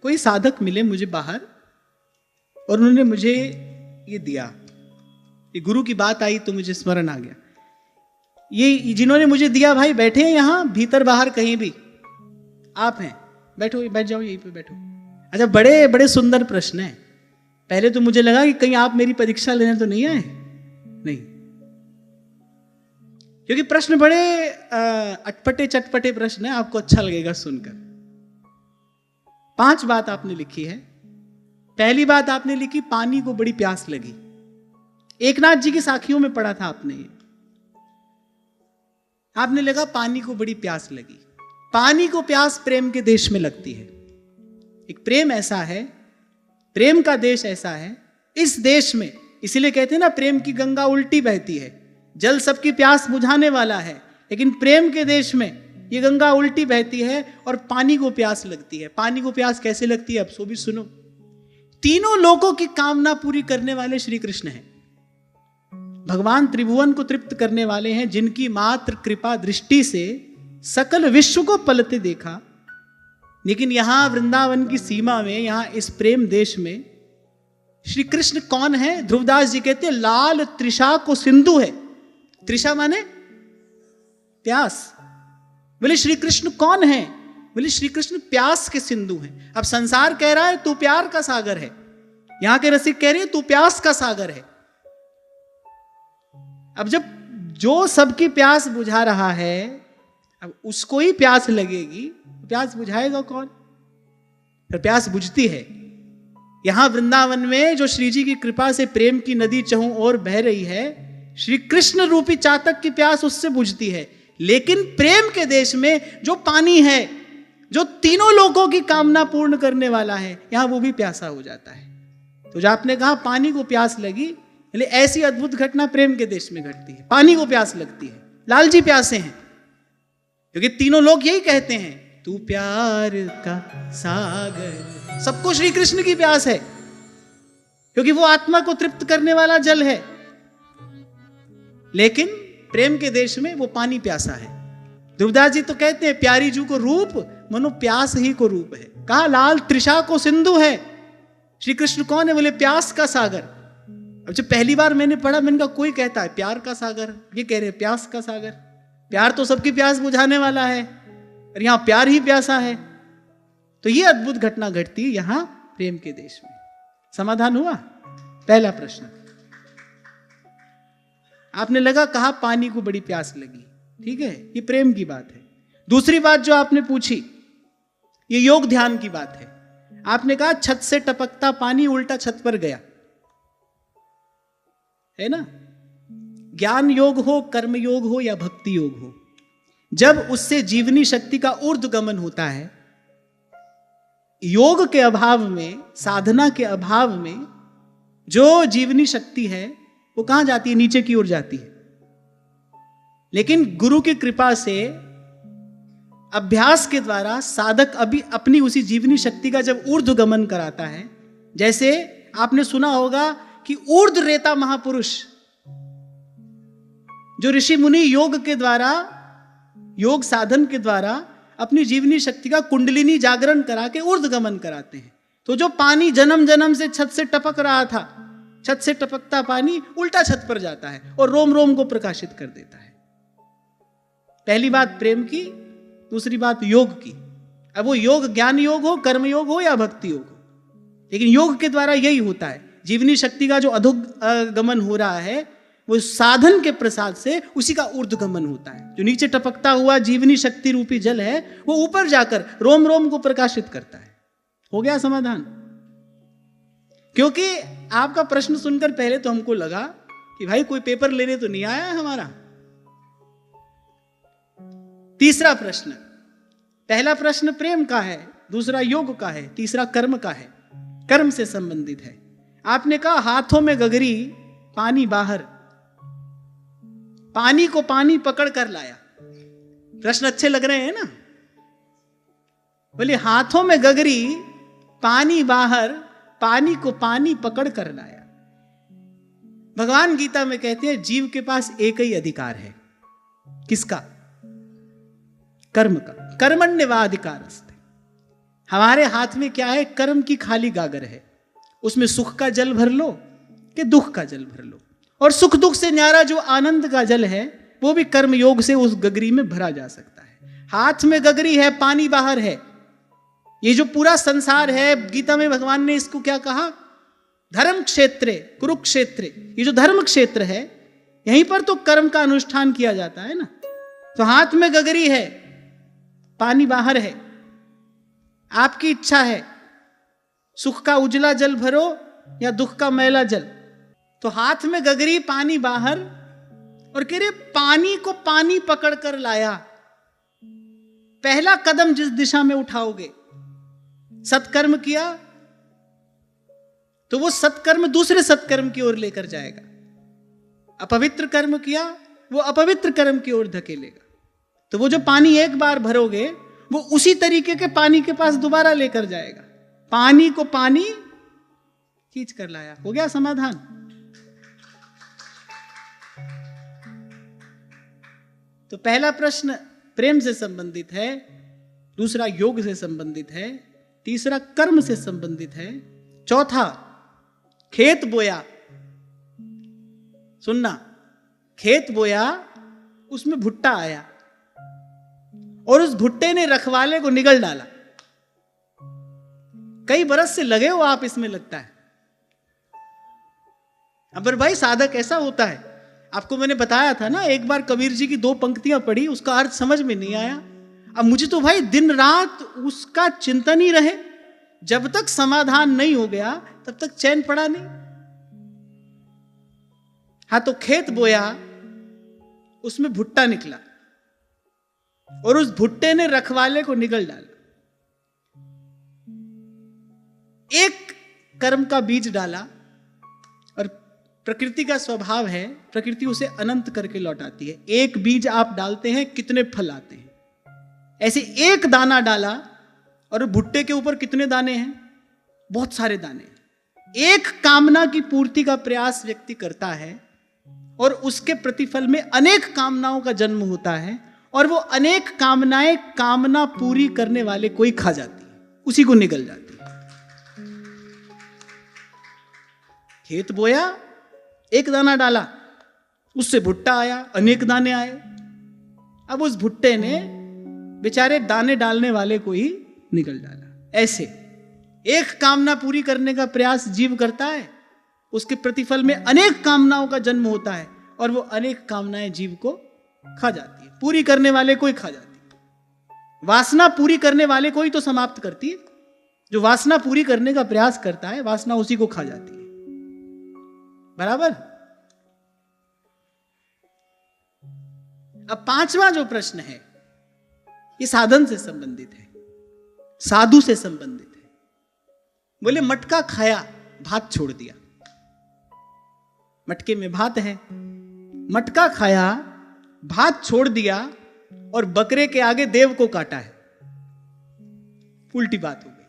कोई साधक मिले मुझे बाहर और उन्होंने मुझे ये दिया, ये गुरु की बात आई तो मुझे स्मरण आ गया। ये जिन्होंने मुझे दिया भाई बैठे हैं यहाँ भीतर बाहर कहीं भी, आप हैं, बैठो, बैठ जाओ, यहीं पे बैठो। अच्छा, बड़े बड़े सुंदर प्रश्न है। पहले तो मुझे लगा कि कहीं आप मेरी परीक्षा लेने तो नहीं आए, नहीं, क्योंकि प्रश्न बड़े अटपटे चटपटे प्रश्न है, आपको अच्छा लगेगा सुनकर। 5 बात आपने लिखी है। पहली बात आपने लिखी, पानी को बड़ी प्यास लगी। एकनाथ जी की साखियों में पढ़ा था आपने लगा पानी को बड़ी प्यास लगी। पानी को प्यास प्रेम के देश में लगती है। एक प्रेम ऐसा है, प्रेम का देश ऐसा है, इस देश में, इसीलिए कहते हैं ना प्रेम की गंगा उल्टी बहती है, जल सबकी प्यास बुझाने वाला है, लेकिन प्रेम के देश में ये गंगा उल्टी बहती है और पानी को प्यास लगती है। पानी को प्यास कैसे लगती है, अब सो भी सुनो। तीनों लोगों की कामना पूरी करने वाले श्री कृष्ण हैं। भगवान त्रिभुवन को तृप्त करने वाले हैं, जिनकी मात्र कृपा दृष्टि से सकल विश्व को पलते देखा। लेकिन यहां वृंदावन की सीमा में, यहां इस प्रेम देश में श्री कृष्ण कौन है? ध्रुवदास जी कहते हैं लाल त्रिषा को सिंधु है। त्रिषा माने प्यास। बोले श्री कृष्ण कौन है? बोले श्री कृष्ण प्यास के सिंधु हैं। अब संसार कह रहा है तू प्यार का सागर है, यहां के रसिक कह रहे हैं तू प्यास का सागर है। अब जब जो सबकी प्यास बुझा रहा है, अब उसको ही प्यास लगेगी, प्यास बुझाएगा कौन? फिर प्यास बुझती है। यहां वृंदावन में जो श्री जी की कृपा से प्रेम की नदी चहुं ओर बह रही है, श्री कृष्ण रूपी चातक की प्यास उससे बुझती है। लेकिन प्रेम के देश में जो पानी है, जो तीनों लोगों की कामना पूर्ण करने वाला है, यहां वो भी प्यासा हो जाता है। तो जो आपने कहा पानी को प्यास लगी, ऐसी अद्भुत घटना प्रेम के देश में घटती है। पानी को प्यास लगती है, लाल जी प्यासे हैं, क्योंकि तीनों लोग यही कहते हैं तू प्यार का सागर। सबको श्री कृष्ण की प्यास है, क्योंकि वो आत्मा को तृप्त करने वाला जल है। लेकिन प्रेम के देश में वो पानी प्यासा है। ध्रुवदास जी तो कहते हैं प्यारी जू को रूप मनो प्यास ही को रूप है। कहा लाल त्रिषा को सिंधु है। श्री कृष्ण कौन है? बोले प्यास का सागर। अब जब पहली बार मैंने पढ़ा, मैंने कहा कोई कहता है प्यार का सागर, ये कह रहे प्यास का सागर। प्यार तो सबकी प्यास बुझाने वाला है और यहां प्यार ही प्यासा है। तो ये अद्भुत घटना घटती है यहां प्रेम के देश में। समाधान हुआ? पहला प्रश्न आपने लगा, कहा पानी को बड़ी प्यास लगी, ठीक है, ये प्रेम की बात है। दूसरी बात जो आपने पूछी, ये योग ध्यान की बात है। आपने कहा छत से टपकता पानी उल्टा छत पर गया, है ना? ज्ञान योग हो, कर्म योग हो या भक्ति योग हो, जब उससे जीवनी शक्ति का ऊर्ध्वगमन होता है, योग के अभाव में, साधना के अभाव में जो जीवनी शक्ति है वो कहां जाती है? नीचे की ओर जाती है। लेकिन गुरु की कृपा से अभ्यास के द्वारा साधक अभी अपनी उसी जीवनी शक्ति का जब ऊर्ध्वगमन कराता है, जैसे आपने सुना होगा कि ऊर्ध्व रेता महापुरुष, जो ऋषि मुनि योग के द्वारा, योग साधन के द्वारा अपनी जीवनी शक्ति का कुंडलिनी जागरण करा के ऊर्ध्वगमन कराते हैं। तो जो पानी जन्म जन्म से छत से टपक रहा था, छत से टपकता पानी उल्टा छत पर जाता है और रोम रोम को प्रकाशित कर देता है। पहली बात प्रेम की, दूसरी बात योग की। अब वो योग ज्ञान योग हो, कर्म योग हो या भक्ति योग हो, लेकिन योग के द्वारा यही होता है। जीवनी शक्ति का जो अधोगमन हो रहा है, वो साधन के प्रसाद से उसी का ऊर्ध्वगमन होता है। जो नीचे टपकता हुआ जीवनी शक्ति रूपी जल है, वो ऊपर जाकर रोम रोम को प्रकाशित करता है। हो गया समाधान? क्योंकि आपका प्रश्न सुनकर पहले तो हमको लगा कि भाई कोई पेपर लेने तो नहीं आया है हमारा। तीसरा प्रश्न, पहला प्रश्न प्रेम का है, दूसरा योग का है, तीसरा कर्म का है, कर्म से संबंधित है। आपने कहा हाथों में गगरी पानी बाहर, पानी को पानी पकड़ कर लाया। प्रश्न अच्छे लग रहे हैं ना? बोले हाथों में गगरी पानी बाहर, पानी को पानी पकड़ कर लाया। भगवान गीता में कहते हैं जीव के पास एक ही अधिकार है। किसका? कर्म का। कर्मण्येवाधिकारस्ते। हमारे हाथ में क्या है? कर्म की खाली गागर है, उसमें सुख का जल भर लो कि दुख का जल भर लो। और सुख दुख से न्यारा जो आनंद का जल है वो भी कर्म योग से उस गगरी में भरा जा सकता है। हाथ में गगरी है, पानी बाहर है। ये जो पूरा संसार है, गीता में भगवान ने इसको क्या कहा? धर्म क्षेत्र, कुरुक्षेत्र। ये जो धर्म क्षेत्र है, यहीं पर तो कर्म का अनुष्ठान किया जाता है ना। तो हाथ में गगरी है, पानी बाहर है, आपकी इच्छा है सुख का उजला जल भरो या दुख का मैला जल। तो हाथ में गगरी, पानी बाहर, और कह रहे पानी को पानी पकड़ कर लाया। पहला कदम जिस दिशा में उठाओगे, सत्कर्म किया तो वो सत्कर्म दूसरे सत्कर्म की ओर लेकर जाएगा। अपवित्र कर्म किया वो अपवित्र कर्म की ओर धकेलेगा। तो वो जो पानी एक बार भरोगे वो उसी तरीके के पानी के पास दोबारा लेकर जाएगा। पानी को पानी खींच कर लाया। हो गया समाधान। तो पहला प्रश्न प्रेम से संबंधित है, दूसरा योग से संबंधित है, तीसरा कर्म से संबंधित है, चौथा खेत बोया। सुनना, खेत बोया, उसमें भुट्टा आया और उस भुट्टे ने रखवाले को निगल डाला। कई बरस से लगे हो आप इसमें, लगता है। अबर भाई साधक ऐसा होता है। आपको मैंने बताया था ना, एक बार कबीर जी की 2 पंक्तियां पढ़ी, उसका अर्थ समझ में नहीं आया। अब मुझे तो भाई दिन रात उसका चिंतन ही रहे, जब तक समाधान नहीं हो गया तब तक चैन पड़ा नहीं। हाँ, तो खेत बोया, उसमें भुट्टा निकला और उस भुट्टे ने रखवाले को निगल डाला। एक कर्म का बीज डाला, और प्रकृति का स्वभाव है, प्रकृति उसे अनंत करके लौटाती है। एक बीज आप डालते हैं, कितने फल आते हैं। ऐसे एक दाना डाला और भुट्टे के ऊपर कितने दाने हैं? बहुत सारे दाने हैं। एक कामना की पूर्ति का प्रयास व्यक्ति करता है और उसके प्रतिफल में अनेक कामनाओं का जन्म होता है, और वो अनेक कामनाएं कामना पूरी करने वाले कोई खा जाती है, उसी को निगल जाती है। खेत बोया, एक दाना डाला, उससे भुट्टा आया, अनेक दाने आए। अब उस भुट्टे ने बेचारे दाने डालने वाले को ही निगल डाला। ऐसे एक कामना पूरी करने का प्रयास जीव करता है, उसके प्रतिफल में अनेक कामनाओं का जन्म होता है, और वो अनेक कामनाएं जीव को खा जाती है। पूरी करने वाले को ही खा जाती है। वासना पूरी करने वाले को ही तो समाप्त करती है। जो वासना पूरी करने का प्रयास करता है, वासना उसी को खा जाती है। बराबर। अब पांचवा जो प्रश्न है, ये साधन से संबंधित है, साधु से संबंधित है। बोले मटका खाया, भात छोड़ दिया। मटके में भात है, मटका खाया, भात छोड़ दिया, और बकरे के आगे देव को काटा है। उल्टी बात हो गई।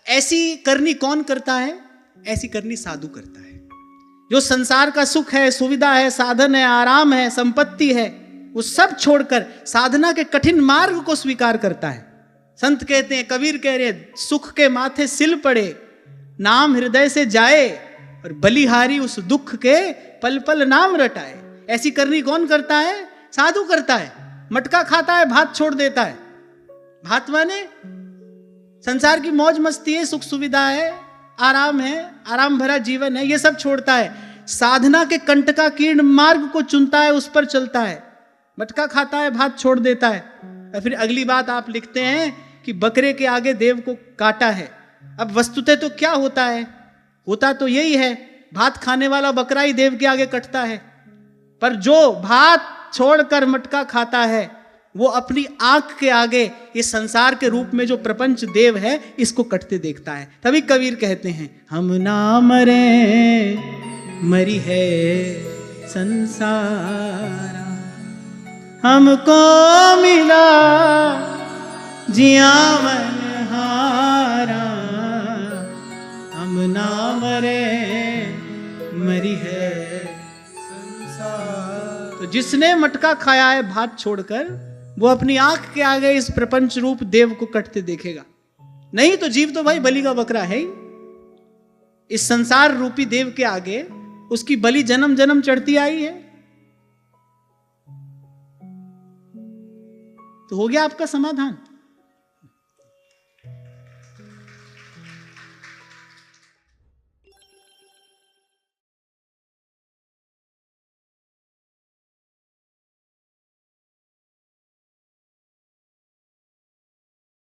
ऐसी करनी कौन करता है? ऐसी करनी साधु करता है। जो संसार का सुख है, सुविधा है, साधन है, आराम है, संपत्ति है, वो सब छोड़कर साधना के कठिन मार्ग को स्वीकार करता है। संत कहते हैं, कबीर कह रहे हैं, सुख के माथे सिल पड़े, नाम हृदय से जाए, और बलिहारी उस दुख के पल पल नाम रटाए। ऐसी करनी कौन करता है? साधु करता है। मटका खाता है, भात छोड़ देता है। भात माने संसार की मौज मस्ती है, सुख सुविधा है, आराम है, आराम भरा जीवन है, ये सब छोड़ता है। साधना के कंटकाकीर्ण मार्ग को चुनता है, उस पर चलता है। मटका खाता है, भात छोड़ देता है। और फिर अगली बात आप लिखते हैं कि बकरे के आगे देव को काटा है। अब वस्तुतः तो क्या होता है? होता तो यही है, भात खाने वाला बकरा ही देव के आगे कटता है। पर जो भात छोड़कर मटका खाता है, वो अपनी आंख के आगे ये संसार के रूप में जो प्रपंच देव है, इसको कटते देखता है। तभी कबीर कहते हैं, हम ना मरे मरी है संसार, हमको मिला जिया मन हारा, हम ना मरे मरी है संसार। तो जिसने मटका खाया है भात छोड़कर, वो अपनी आंख के आगे इस प्रपंच रूप देव को कटते देखेगा। नहीं तो जीव तो भाई बलि का बकरा है ही। इस संसार रूपी देव के आगे उसकी बलि जन्म जन्म चढ़ती आई है। तो हो गया आपका समाधान।